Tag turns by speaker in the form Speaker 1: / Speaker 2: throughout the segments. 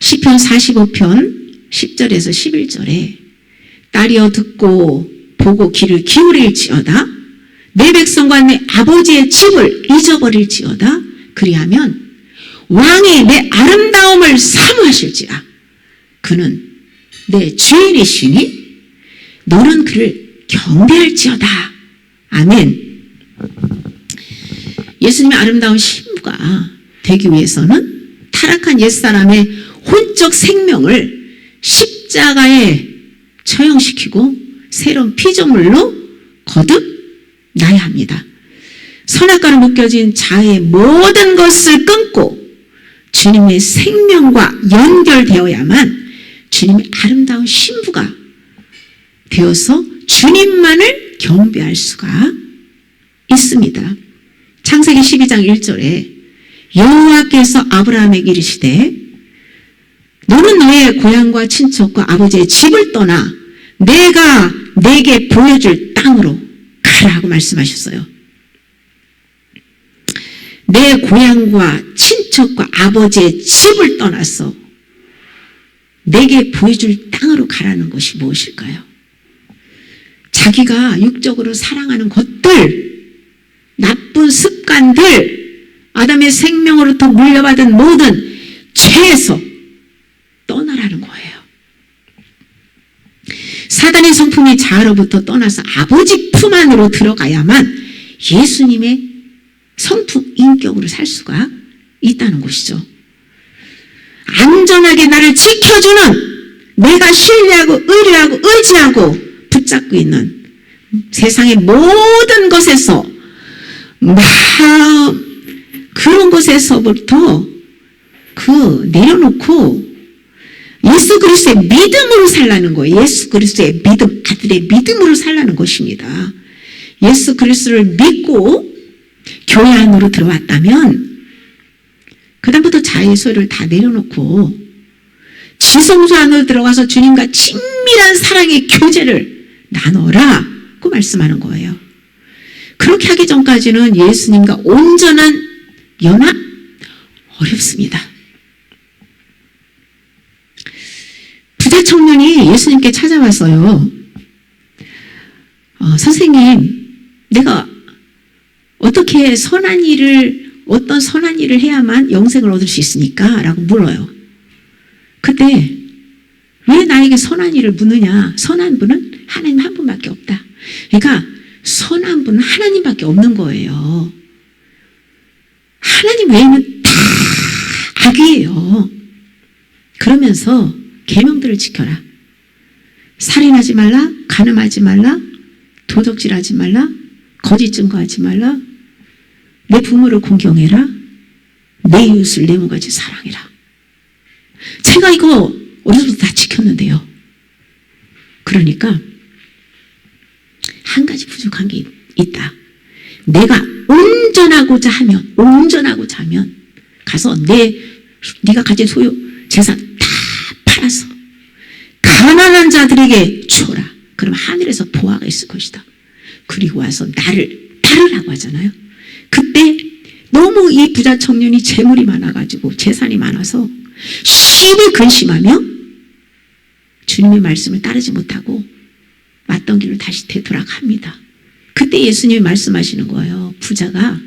Speaker 1: 시편 45편 10절에서 11절에 딸이여 듣고 보고 귀를 기울일지어다 내 백성과 내 아버지의 집을 잊어버릴지어다 그리하면 왕이 내 아름다움을 사모하실지라 그는 내 주인이시니 너는 그를 경배할지어다. 아멘. 예수님의 아름다운 신부가 되기 위해서는 타락한 옛사람의 혼적 생명을 십자가에 처형시키고 새로운 피조물로 거듭나야 합니다. 선악과로 묶여진 자의 모든 것을 끊고 주님의 생명과 연결되어야만 주님의 아름다운 신부가 되어서 주님만을 경배할 수가 있습니다. 창세기 12장 1절에 여호와께서 아브라함에게 이르시되 너는 너의 고향과 친척과 아버지의 집을 떠나 내가 내게 보여줄 땅으로 가라고 말씀하셨어요. 내 고향과 친척과 아버지의 집을 떠나서 내게 보여줄 땅으로 가라는 것이 무엇일까요? 자기가 육적으로 사랑하는 것들, 나쁜 습관들, 아담의 생명으로부터 물려받은 모든 죄에서 떠나라는 거예요. 사단의 성품이 자아로부터 떠나서 아버지 품 안으로 들어가야만 예수님의 성품, 인격으로 살 수가 있다는 것이죠. 안전하게 나를 지켜주는 내가 신뢰하고 의뢰하고 의지하고 붙잡고 있는 세상의 모든 것에서 그런 것에서부터 내려놓고 예수 그리스도의 믿음으로 살라는 거예요. 예수 그리스도의 믿음, 아들의 믿음으로 살라는 것입니다. 예수 그리스도를 믿고 교회 안으로 들어왔다면 그 다음부터 자의 소유를 다 내려놓고 지성소 안으로 들어가서 주님과 친밀한 사랑의 교제를 나눠라고 말씀하는 거예요. 그렇게 하기 전까지는 예수님과 온전한 연합 어렵습니다. 부자 청년이 예수님께 찾아왔어요. 선생님, 내가 어떻게 어떤 선한 일을 해야만 영생을 얻을 수 있습니까? 라고 물어요. 그때 왜 나에게 선한 일을 묻느냐? 선한 분은 하나님 한 분밖에 없다. 그러니까 선한 분은 하나님밖에 없는 거예요. 하나님 외에는 다 악이에요. 그러면서 계명들을 지켜라. 살인하지 말라, 간음하지 말라, 도적질하지 말라, 거짓 증거하지 말라, 내 부모를 공경해라, 내 이웃을 내 몸같이 사랑해라. 제가 이거 어려서부터 다 지켰는데요. 그러니까 한 가지 부족한 게 있다. 내가 온전하고자 하면 가서 네가 가진 소유 재산 다 팔아서 가난한 자들에게 주어라. 그럼 하늘에서 보화가 있을 것이다. 그리고 와서 나를 따르라고 하잖아요. 그때 너무 이 부자 청년이 재물이 많아가지고 재산이 많아서 심히 근심하며 주님의 말씀을 따르지 못하고 왔던 길로 다시 되돌아갑니다. 그때 예수님이 말씀하시는 거예요. 부자가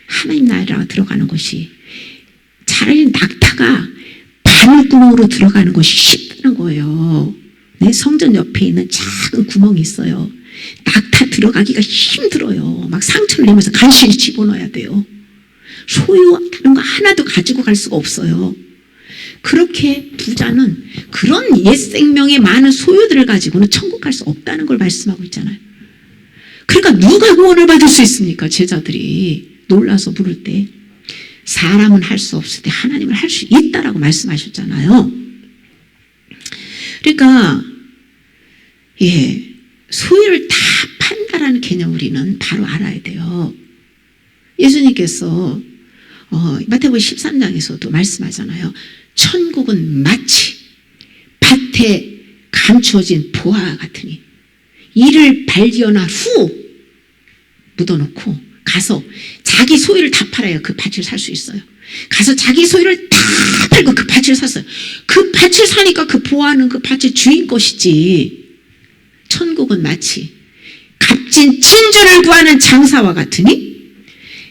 Speaker 1: 하나님 나라로 들어가는 것이 차라리 낙타가 바늘구멍으로 들어가는 것이 쉽다는 거예요. 내 성전 옆에 있는 작은 구멍이 있어요. 낙타 들어가기가 힘들어요. 막 상처를 내면서 간신히 집어넣어야 돼요. 소유하는 거 하나도 가지고 갈 수가 없어요. 그렇게 부자는 그런 옛 생명의 많은 소유들을 가지고는 천국 갈 수 없다는 걸 말씀하고 있잖아요. 그러니까 누가 구원을 받을 수 있습니까? 제자들이 놀라서 물을 때 사람은 할 수 없을 때 하나님은 할 수 있다라고 말씀하셨잖아요. 그러니까 소유를 다 판다라는 개념 우리는 바로 알아야 돼요. 예수님께서 마태복음 13장에서도 말씀하잖아요. 천국은 마치 밭에 감추어진 보화 같으니 이를 발견한 후 묻어놓고 가서 자기 소유를 다 팔아야 그 밭을 살 수 있어요. 가서 자기 소유를 다 팔고 그 밭을 샀어요. 그 밭을 사니까 그 보아는 그 밭의 주인 것이지. 천국은 마치 값진 진주를 구하는 장사와 같으니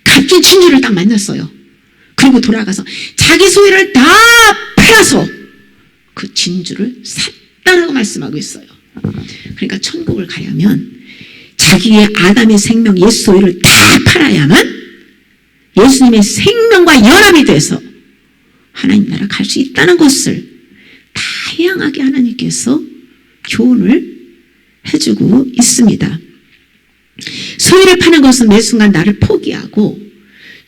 Speaker 1: 값진 진주를 딱 만났어요. 그리고 돌아가서 자기 소유를 다 팔아서 그 진주를 샀다라고 말씀하고 있어요. 그러니까 천국을 가려면 자기의 아담의 생명 예수 소유를 다 팔아야만 예수님의 생명과 연합이 돼서 하나님 나라 갈 수 있다는 것을 다양하게 하나님께서 교훈을 해주고 있습니다. 소유를 파는 것은 매 순간 나를 포기하고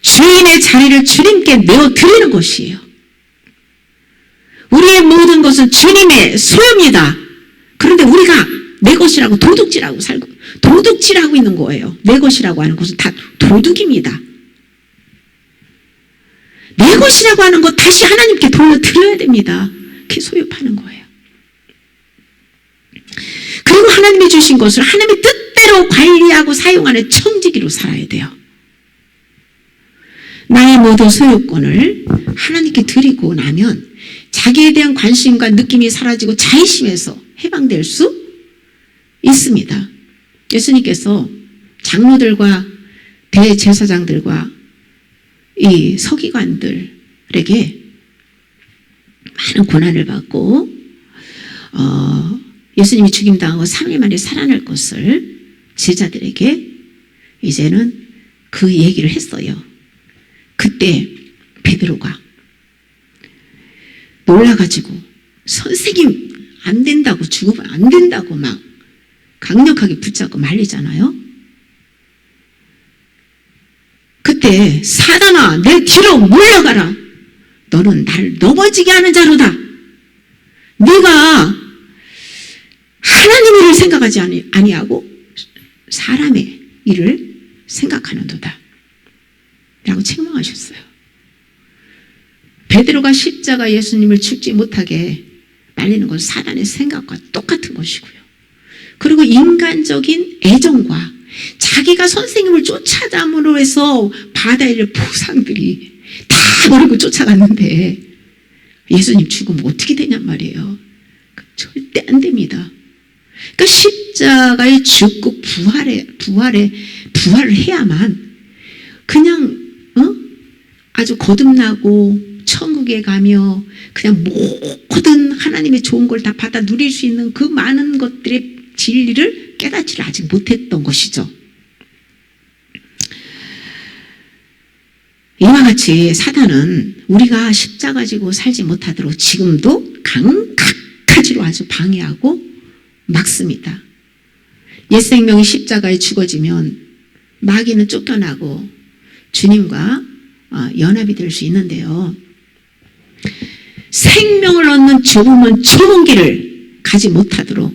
Speaker 1: 주인의 자리를 주님께 내어드리는 것이에요. 우리의 모든 것은 주님의 소유입니다. 그런데 우리가 내 것이라고 도둑질하고 살고 도둑질하고 있는 거예요. 내 것이라고 하는 것은 다 도둑입니다. 내 것이라고 하는 것 다시 하나님께 돌려드려야 됩니다. 그게 소유 파는 거예요. 그리고 하나님이 주신 것을 하나님의 뜻대로 관리하고 사용하는 청지기로 살아야 돼요. 나의 모든 소유권을 하나님께 드리고 나면 자기에 대한 관심과 느낌이 사라지고 자의심에서 해방될 수 있습니다. 예수님께서 장로들과 대제사장들과 이 서기관들에게 많은 고난을 받고 예수님이 죽임당하고 3일 만에 살아날 것을 제자들에게 이제는 그 얘기를 했어요. 그때 베드로가 놀라가지고 선생님 안 된다고 죽으면 안 된다고 막 강력하게 붙잡고 말리잖아요. 그때 사단아 내 뒤로 물러가라. 너는 나를 넘어지게 하는 자로다. 네가 하나님 일을 생각하지 아니하고 사람의 일을 생각하는도다 라고 책망하셨어요. 베드로가 십자가 예수님을 죽지 못하게 말리는 건 사단의 생각과 똑같은 것이고요. 그리고 인간적인 애정과 자기가 선생님을 쫓아담으로 해서 받아야 할 보상들이 다 버리고 쫓아갔는데 예수님 죽으면 어떻게 되냔 말이에요. 절대 안 됩니다. 그러니까 십자가에 죽고 부활을 해야만 그냥 아주 거듭나고 천국에 가며 그냥 모든 하나님의 좋은 걸 다 받아 누릴 수 있는 그 많은 것들의 진리를 깨닫지를 아직 못했던 것이죠. 이와 같이 사단은 우리가 십자가 지고 살지 못하도록 지금도 강각하지로 아주 방해하고 막습니다. 옛 생명이 십자가에 죽어지면 마귀는 쫓겨나고 주님과 연합이 될 수 있는데요. 생명을 얻는 좁은 길을 가지 못하도록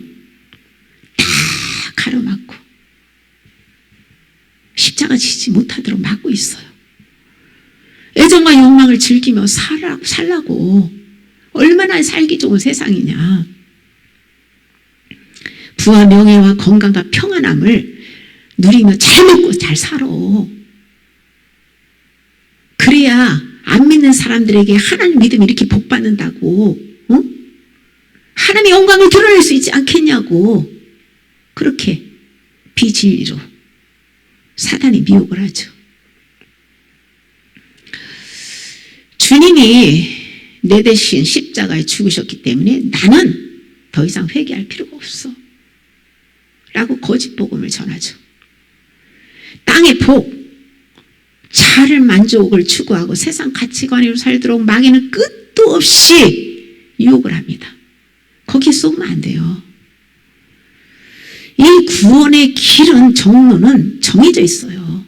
Speaker 1: 다 가로막고 십자가 지지 못하도록 막고 있어요. 애정과 욕망을 즐기며 살라고 얼마나 살기 좋은 세상이냐. 부와 명예와 건강과 평안함을 누리며 잘 먹고 잘 살아. 그래야 안 믿는 사람들에게 하나님 믿음이 이렇게 복받는다고 하나님의 영광을 드러낼 수 있지 않겠냐고 그렇게 비진리로 사단이 미혹을 하죠. 주님이 내 대신 십자가에 죽으셨기 때문에 나는 더 이상 회개할 필요가 없어 라고 거짓 복음을 전하죠. 땅의 복, 자를 만족을 추구하고 세상 가치관으로 살도록 마귀는 끝도 없이 유혹을 합니다. 거기에 쏘면 안 돼요. 이 구원의 길은 정로는 정해져 있어요.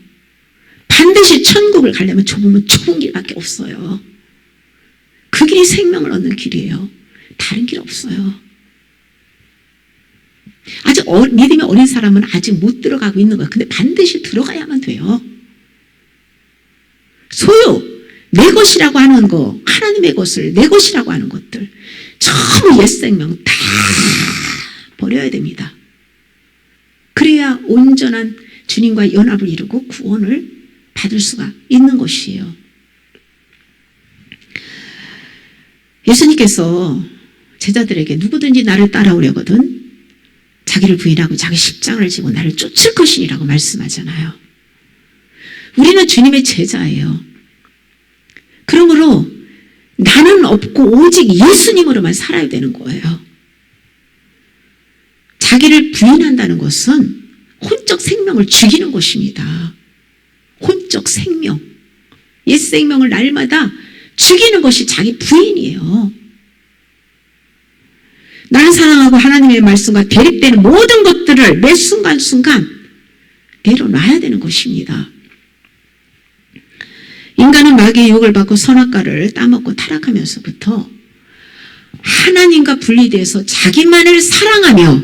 Speaker 1: 반드시 천국을 가려면 좁은 길밖에 없어요. 그 길이 생명을 얻는 길이에요. 다른 길 없어요. 아직 믿음이 어린 사람은 아직 못 들어가고 있는 거예요. 근데 반드시 들어가야만 돼요. 소유, 내 것이라고 하는 거, 하나님의 것을 내 것이라고 하는 것들 전부 옛 생명 다 버려야 됩니다. 그래야 온전한 주님과 연합을 이루고 구원을 받을 수가 있는 것이에요. 예수님께서 제자들에게 누구든지 나를 따라오려거든 자기를 부인하고 자기 십자가를 지고 나를 쫓을 것이니라고 말씀하잖아요. 우리는 주님의 제자예요. 그러므로 나는 없고 오직 예수님으로만 살아야 되는 거예요. 자기를 부인한다는 것은 혼적 생명을 죽이는 것입니다. 혼적 생명. 옛 생명을 날마다 죽이는 것이 자기 부인이에요. 나를 사랑하고 하나님의 말씀과 대립되는 모든 것들을 매 순간순간 내려놔야 되는 것입니다. 인간은 마귀의 유혹을 받고 선악과를 따먹고 타락하면서부터 하나님과 분리돼서 자기만을 사랑하며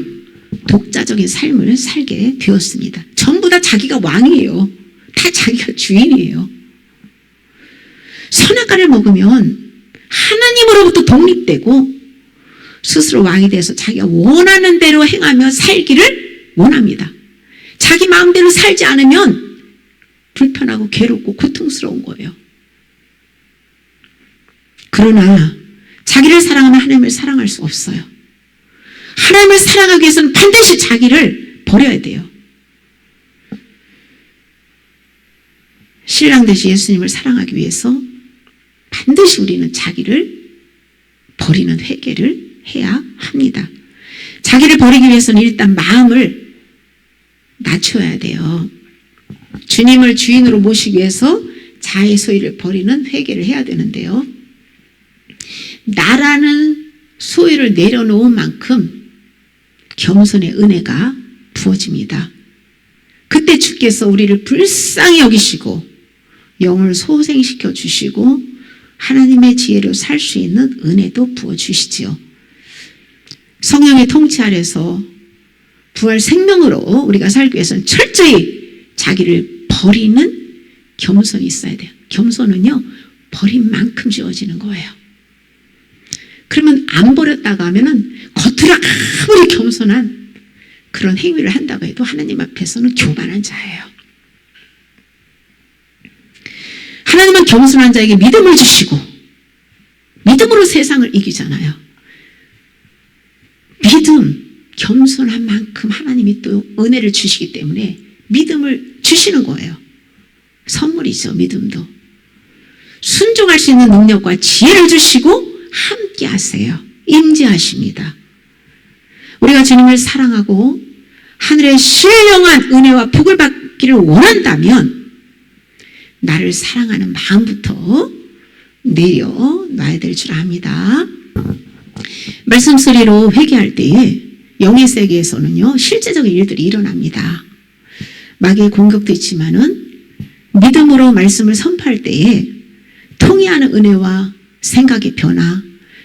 Speaker 1: 독자적인 삶을 살게 되었습니다. 전부 다 자기가 왕이에요. 다 자기가 주인이에요. 선악과를 먹으면 하나님으로부터 독립되고 스스로 왕이 돼서 자기가 원하는 대로 행하며 살기를 원합니다. 자기 마음대로 살지 않으면 불편하고 괴롭고 고통스러운 거예요. 그러나 자기를 사랑하면 하나님을 사랑할 수 없어요. 하나님을 사랑하기 위해서는 반드시 자기를 버려야 돼요. 신랑 되신 예수님을 사랑하기 위해서 반드시 우리는 자기를 버리는 회개를 해야 합니다. 자기를 버리기 위해서는 일단 마음을 낮춰야 돼요. 주님을 주인으로 모시기 위해서 자의 소유를 버리는 회개를 해야 되는데요. 나라는 소유를 내려놓은 만큼 겸손의 은혜가 부어집니다. 그때 주께서 우리를 불쌍히 여기시고 영을 소생시켜 주시고 하나님의 지혜로 살 수 있는 은혜도 부어주시지요. 성령의 통치 아래서 부활 생명으로 우리가 살기 위해서는 철저히 자기를 버리는 겸손이 있어야 돼요. 겸손은요, 버린 만큼 주어지는 거예요. 그러면 안 버렸다가 하면은 겉으로 아무리 겸손한 그런 행위를 한다고 해도 하나님 앞에서는 교만한 자예요. 하나님은 겸손한 자에게 믿음을 주시고 믿음으로 세상을 이기잖아요. 믿음, 겸손한 만큼 하나님이 또 은혜를 주시기 때문에 믿음을 주시는 거예요. 선물이죠, 믿음도. 순종할 수 있는 능력과 지혜를 주시고 함께 하세요. 임재하십니다. 우리가 주님을 사랑하고 하늘의 신령한 은혜와 복을 받기를 원한다면 나를 사랑하는 마음부터 내려놔야 될 줄 압니다. 말씀 소리로 회개할 때에 영의 세계에서는요, 실제적인 일들이 일어납니다. 마귀의 공격도 있지만은 믿음으로 말씀을 선포할 때에 통해하는 은혜와 생각의 변화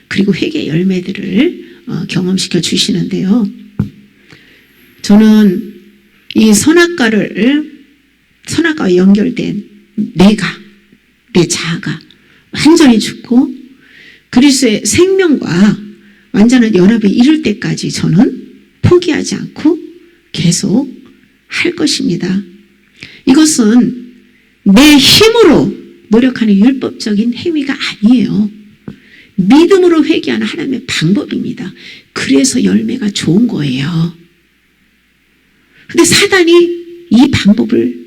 Speaker 1: 그리고 회개의 열매들을 경험시켜 주시는데요. 저는 이 선악과와 연결된 내 자아가 완전히 죽고 그리스도의 생명과 완전한 연합에 이를 때까지 저는 포기하지 않고 계속 할 것입니다. 이것은 내 힘으로 노력하는 율법적인 행위가 아니에요. 믿음으로 회개하는 하나님의 방법입니다. 그래서 열매가 좋은 거예요. 근데 사단이 이 방법을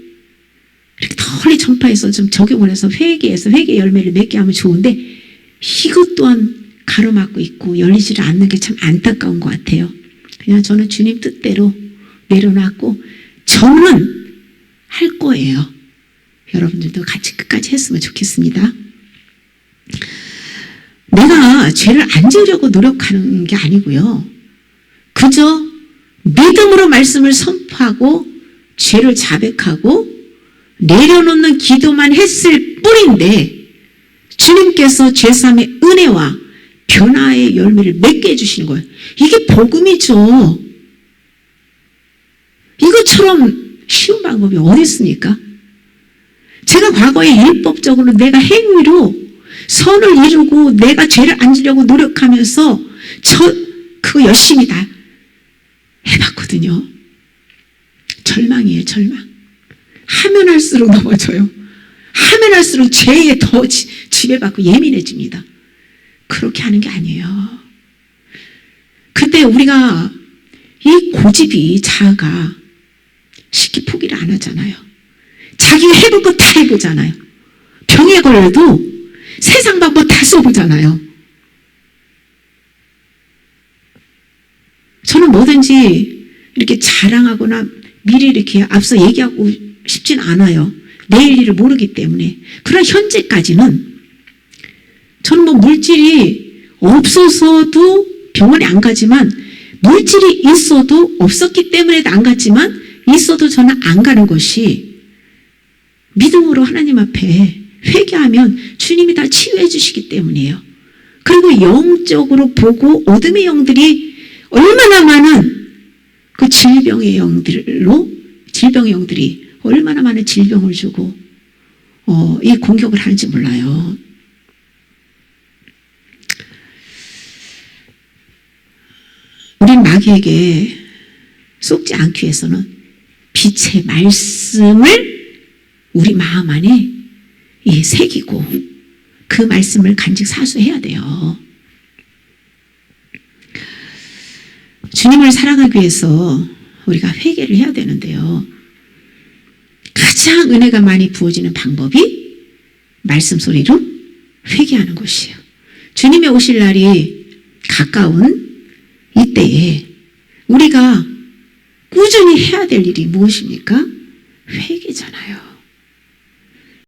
Speaker 1: 이렇게 널리 전파해서 좀 적용을 해서 회개해서 회개 열매를 맺게 하면 좋은데 이것 또한 가로막고 있고 열리지를 않는 게 참 안타까운 것 같아요. 그냥 저는 주님 뜻대로 내려놨고 저는 할 거예요. 여러분들도 같이 끝까지 했으면 좋겠습니다. 내가 죄를 안 지으려고 노력하는 게 아니고요. 그저 믿음으로 말씀을 선포하고 죄를 자백하고 내려놓는 기도만 했을 뿐인데 주님께서 죄사함의 은혜와 변화의 열매를 맺게 해주시는 거예요. 이게 복음이죠. 이것처럼 쉬운 방법이 어디 있습니까? 제가 과거에 율법적으로 내가 행위로 선을 이루고 내가 죄를 안 지려고 노력하면서 그거 열심히 다 해봤거든요. 절망이에요, 절망. 하면 할수록 넘어져요. 하면 할수록 죄에 더 지배받고 예민해집니다. 그렇게 하는 게 아니에요. 근데 우리가 이 고집이 자아가 쉽게 포기를 안 하잖아요. 자기가 해볼 거 다 해보잖아요. 병에 걸려도 세상 방법 다 써보잖아요. 저는 뭐든지 이렇게 자랑하거나 미리 이렇게 앞서 얘기하고 싶진 않아요. 내일 일을 모르기 때문에. 그러나 현재까지는 저는 뭐 물질이 없어서도 병원에 안 가지만 물질이 있어도 없었기 때문에도 안 갔지만 있어도 저는 안 가는 것이 믿음으로 하나님 앞에 회개하면 주님이 다 치유해 주시기 때문이에요. 그리고 영적으로 보고 어둠의 영들이 얼마나 많은 그 질병의 영들이 얼마나 많은 질병을 주고 이 공격을 하는지 몰라요. 우린 마귀에게 속지 않기 위해서는 빛의 말씀을 우리 마음 안에 새기고 그 말씀을 간직 사수해야 돼요. 주님을 사랑하기 위해서 우리가 회개를 해야 되는데요. 가장 은혜가 많이 부어지는 방법이 말씀 소리로 회개하는 것이에요. 주님의 오실 날이 가까운 이때에 우리가 꾸준히 해야 될 일이 무엇입니까? 회개잖아요.